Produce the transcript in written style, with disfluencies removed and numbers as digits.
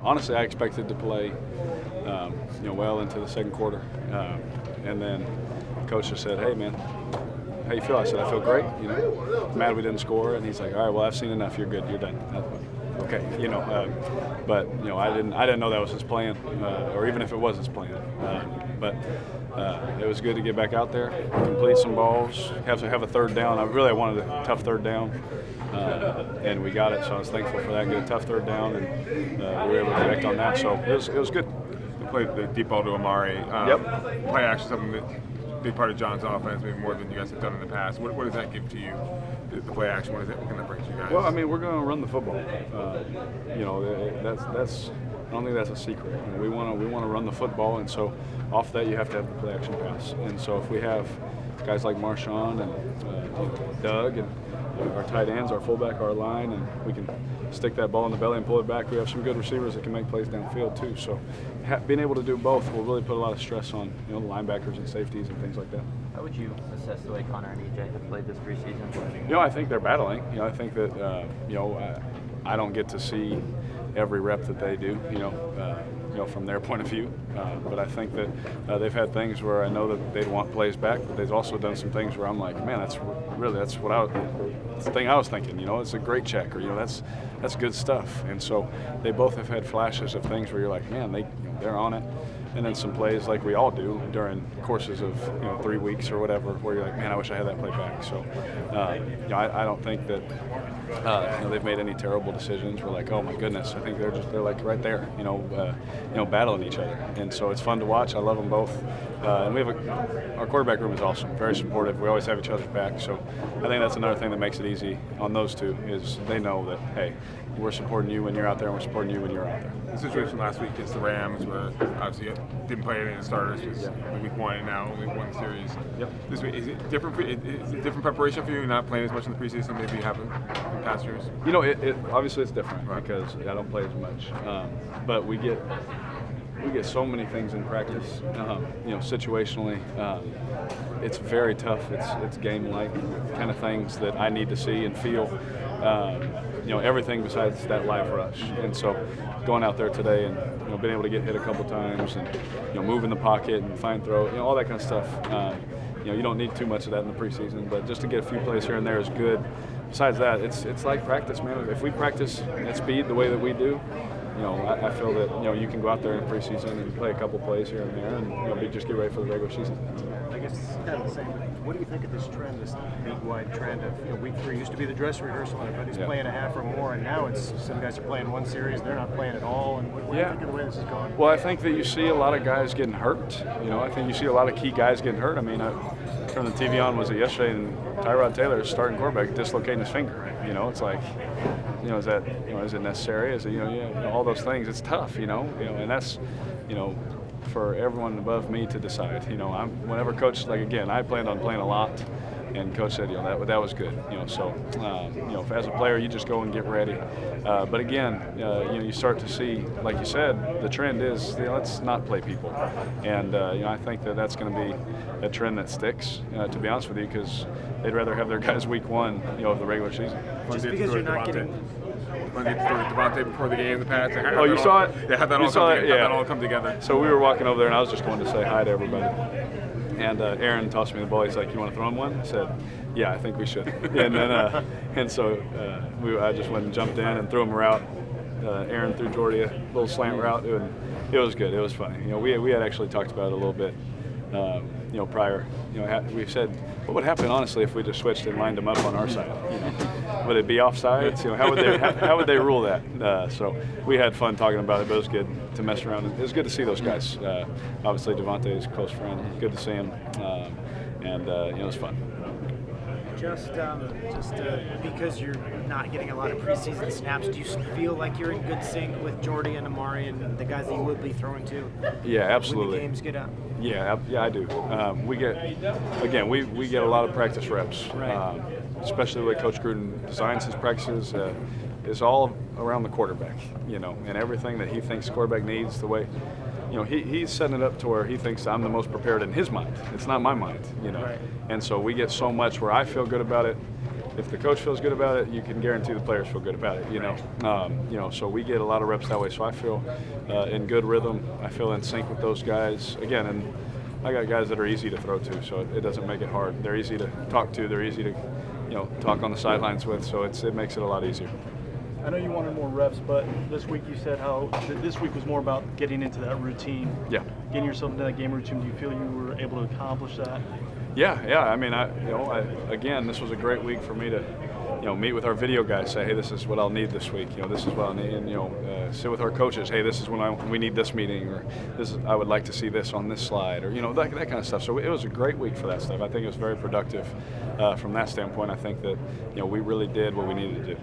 Honestly, I expected to play, well into the second quarter, and then coach just said, "Hey, man, how you feel?" I said, "I feel great. Mad we didn't score." And he's like, "All right, well, I've seen enough. You're good. You're done." Okay, but I didn't know that was his plan, or even if it was his plan. But it was good to get back out there, complete some balls, have a third down. I really wanted a tough third down, and we got it. So I was thankful for that. Get a tough third down, and we were able to connect on that. So it was good. You played the deep ball to Amari. Yep. Play action, something that big part of John's offense, maybe more than you guys have done in the past. What does that give to you? The play action. What can that bring to you guys? Well, I mean, we're going to run the football. That's. I don't think that's a secret. We want to run the football, and so off that you have to have the play action pass. And so if we have guys like Marshawn and Doug and our tight ends, our fullback, our line, and we can stick that ball in the belly and pull it back. We have some good receivers that can make plays downfield too. So being able to do both will really put a lot of stress on the linebackers and safeties and things like that. How would you assess the way Connor and EJ have played this preseason? I think they're battling. I think that I don't get to see every rep that they do, from their point of view. But I think that they've had things where I know that they'd want plays back, but they've also done some things where I'm like, man, that's the thing I was thinking. It's a great check, or that's good stuff. And so they both have had flashes of things where you're like, man, they're on it. And then some plays like we all do during courses of 3 weeks or whatever, where you're like, man, I wish I had that play back. So I don't think that they've made any terrible decisions. We're like, oh my goodness, I think they're like right there, battling each other. And so it's fun to watch. I love them both. And our quarterback room is awesome, very supportive. We always have each other's back. So I think that's another thing that makes it easy on those two is they know that, hey, we're supporting you when you're out there, and we're supporting you when you're out there. The situation last week against the Rams, where obviously you didn't play any of the starters, because week one and now only one series. Yep. This week, is it different? Is it different preparation for you, not playing as much in the preseason maybe you have in past years? Obviously it's different because I don't play as much, but we get so many things in practice, situationally. It's very tough. It's game-like kind of things that I need to see and feel. Everything besides that live rush. And so going out there today and being able to get hit a couple times and move in the pocket and find throw, all that kind of stuff. You don't need too much of that in the preseason, but just to get a few plays here and there is good. Besides that, it's like practice, man. If we practice at speed the way that we do, I feel that you can go out there in preseason and play a couple plays here and there, and just get ready for the regular season. I guess it's kind of the same. What do you think of this trend, this league-wide trend of week 3 used to be the dress rehearsal, everybody's playing a half or more, and now it's some guys are playing one series, they're not playing at all. And what do you think of the way this is going? Well, I think that you see a lot of guys getting hurt. I think you see a lot of key guys getting hurt. I mean, I turned the TV on, was it yesterday, and Tyrod Taylor, starting quarterback, dislocating his finger. It's like, is that, is it necessary? Is it, all those things. It's tough, and that's, for everyone above me to decide. Whenever coach, again, I planned on playing a lot, and coach said, that was good. So, as a player, you just go and get ready. But again, you start to see, like you said, the trend is, let's not play people. And, I think that that's going to be a trend that sticks, to be honest with you, because they'd rather have their guys week 1, of the regular season. Just because you're not getting... When they threw Devontae before the game in the past. Oh, you saw it? Yeah, had that all come together. So we were walking over there, and I was just going to say hi to everybody. And Aaron tossed me the ball. He's like, "You want to throw him one?" I said, "Yeah, I think we should." And then, so I just went and jumped in and threw him a route. Aaron threw Jordy a little slant route, and it was good. It was funny. We had actually talked about it a little bit. Prior, we said, what would happen honestly if we just switched and lined them up on our side? Would it be offsides? How would they rule that? So we had fun talking about it, but it was good to mess around. It was good to see those guys. Obviously, Devontae is a close friend. Good to see him, and it was fun. Just because you're not getting a lot of preseason snaps, do you feel like you're in good sync with Jordy and Amari and the guys that you would be throwing to? Yeah, absolutely. When the games get up. Yeah, I do. We get a lot of practice reps, right. Especially the way Coach Gruden designs his practices. Is all around the quarterback, and everything that he thinks the quarterback needs. The way, he's setting it up to where he thinks I'm the most prepared in his mind. It's not my mind, Right. And so we get so much where I feel good about it. if the coach feels good about it, you can guarantee the players feel good about it. You know, so we get a lot of reps that way. So I feel in good rhythm. I feel in sync with those guys. Again, and I got guys that are easy to throw to, so it doesn't make it hard. They're easy to talk to. They're easy to, talk on the sidelines with. So it makes it a lot easier. I know you wanted more reps, but this week you said how this week was more about getting into that routine. Yeah. Getting yourself into that game routine. Do you feel you were able to accomplish that? Yeah. I mean, again, this was a great week for me to, meet with our video guys. Say, hey, this is what I'll need this week. This is what I'll need. And sit with our coaches. Hey, this is when we need this meeting, or I would like to see this on this slide, or that kind of stuff. So it was a great week for that stuff. I think it was very productive from that standpoint. I think that we really did what we needed to do.